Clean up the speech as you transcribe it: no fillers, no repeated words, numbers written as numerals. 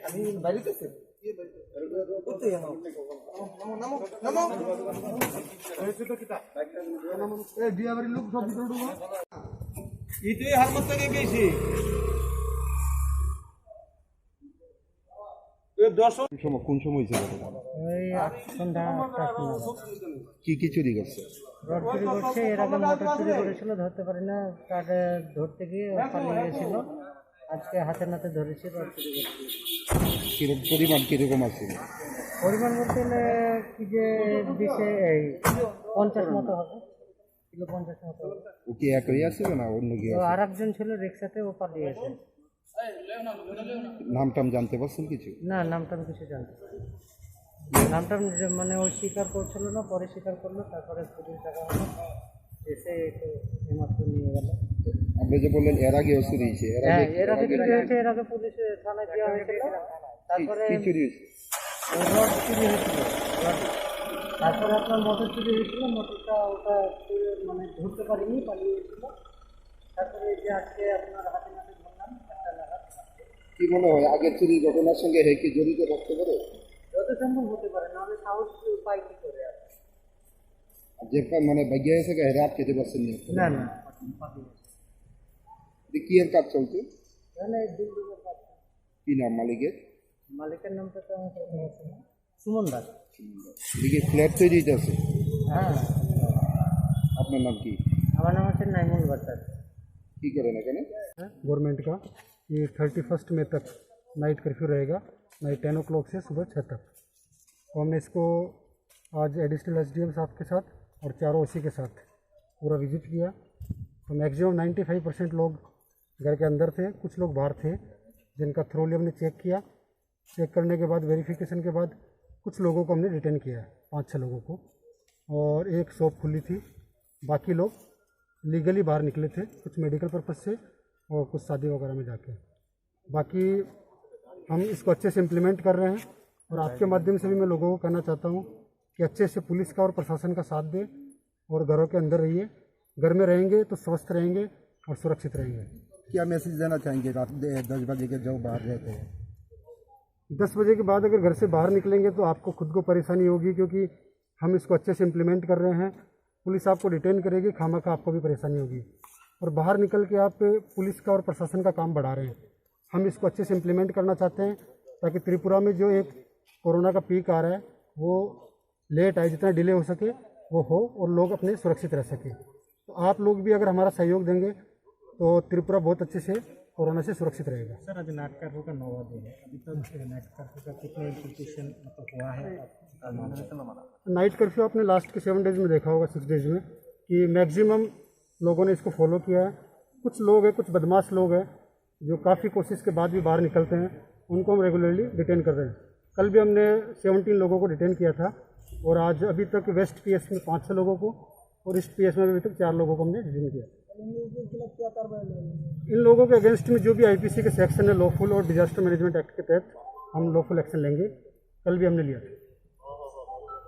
আমি বাড়িতে বিয়া বাড়ির লোক সব ভিতরে ঢুকবো ইটাই হার মতো গেছি কোন সময় ছিল কি কি চুরি করছে? রড চুরি করছে, এর আগে মোটর চুরি করেছিল, ধরতে পারি না, তাকে ধরতে গিয়ে পালিয়ে গেছিল। আজকে হাতে নাতে ধরেছি রড চুরি করছে। পরিমাণ কিরকম আছে? পরিমাণ বলতে গেলে কি যে দিছে এই 50 মতো হবে, কিলো 50 মতো হবে। ও কি একই আসছিল না অন্য কি? আর একজন ছিল রিক্সাতে, ও পালিয়ে গেছে। নাম টাম জানতে পারছেন কিছু? না, নামটা আমি কিছু জানতে পারি নামটা মানে ও স্বীকার করছিল না, পরে স্বীকার করলো, তারপরে পুলিশ টাকা হলো, এসে একটু এইমাত্র নিয়ে গেল। আপনি যে বললেন এর আগে চুরি হয়েছে, এর আগে চুরি হয়েছে, এর আগে পুলিশ থানায় দেওয়া হয়েছিল। তারপরে কি চুরি হয়েছে? রড চুরি হয়েছিল, তারপরে আপনার মোটর চুরি হয়েছিল, মোটরটা ওটা মানে ধরতে পারিনি, পালিয়ে গেছিল। তারপরে যে আজকে আপনার হাতে নাতে ধরলাম 1টা নাগাদ। কি মনে হয় আগের চুরির ঘটনার সঙ্গে হে কি জড়িত থাকতে পারে? যত সম্ভব হতে পারে, নাহলে সাহস উপায় কি করে আর যে মানে ভাগ্য এসে হেরে আটকেতে পারছেন না না কি এর কাজ চলছে? মানে দিলদুবের কাজ। কি নাম মালিকের? মালিকের নামটা তো আমার কাছে আছে না, সুমন দাস। এদিকে ফ্ল্যাট তৈরি আছে। হ্যাঁ। আপনার নাম কি? আমার नाम है नाइमुल भट्टर। কি करें এখানে? गवर्नमेंट का ये 31 मई तक नाइट कर्फ्यू रहेगा, नाइट 10 o'clock से सुबह 6 तक। तो हमने इसको आज एडिशनल एसडीएम साहब के साथ और चारों ओसी के साथ पूरा विजिट किया। तो मैक्सिमम 95% लोग घर के अंदर थे, कुछ लोग बाहर थे, जिनका थ्रोली हमने चेक किया। चेक करने के बाद वेरिफिकेशन के बाद कुछ लोगों को हमने रिटर्न किया, 5-6 लोगों को, और एक शॉप खुली थी। बाकी लोग लीगली बाहर निकले थे, कुछ मेडिकल पर्पज़ से और कुछ शादी वगैरह में जाके। बाकी हम इसको अच्छे से इम्प्लीमेंट कर रहे हैं, और आपके माध्यम से भी मैं लोगों को कहना चाहता हूँ कि अच्छे से पुलिस का और प्रशासन का साथ दें और घरों के अंदर रहिए। घर में रहेंगे तो स्वस्थ रहेंगे और सुरक्षित रहेंगे। क्या मैसेज देना चाहेंगे रात 10 बजे के जो बाहर रहते हैं? 10 बजे के बाद अगर घर से बाहर निकलेंगे तो आपको खुद को परेशानी होगी, क्योंकि हम इसको अच्छे से इम्प्लीमेंट कर रहे हैं। पुलिस आपको डिटेन करेगी, खामखा आपको भी परेशानी होगी, और बाहर निकल के आप पुलिस का और प्रशासन का काम बढ़ा रहे हैं। हम इसको अच्छे से इम्प्लीमेंट करना चाहते हैं ताकि त्रिपुरा में जो एक कोरोना का पीक आ रहा है वो लेट आए, जितना डिले हो सके वो हो, और लोग अपने सुरक्षित रह सकें। तो आप लोग भी अगर हमारा सहयोग देंगे तो त्रिपुरा बहुत अच्छे से कोरोना से सुरक्षित रहेगा। सर, आज नाइट कर्फ्यू का 9वां दिन है, अभी तक नाइट कर्फ्यू का कितना इम्प्लीमेंटेशन मतलब हुआ है? नाइट कर्फ्यू आपने लास्ट के 7 डेज़ में देखा होगा, 6 डेज़ में, कि मैक्सिमम लोगों ने इसको फॉलो किया है। कुछ लोग हैं, कुछ बदमाश लोग हैं जो काफ़ी कोशिश के बाद भी बाहर निकलते हैं, उनको हम रेगुलरली डिटेन कर रहे हैं। कल भी हमने 17 लोगों को डिटेन किया था, और आज अभी तक वेस्ट पीएस में 5-6 लोगों को, और ईस्ट पीएस में अभी तक 4 लोगों को हमने डिटेन किया। इन लोगों के अगेंस्ट में जो भी आईपीसी के सेक्शन है लॉफुल और डिजास्टर मैनेजमेंट एक्ट के तहत हम लॉफुल एक्शन लेंगे। कल भी हमने लिया था।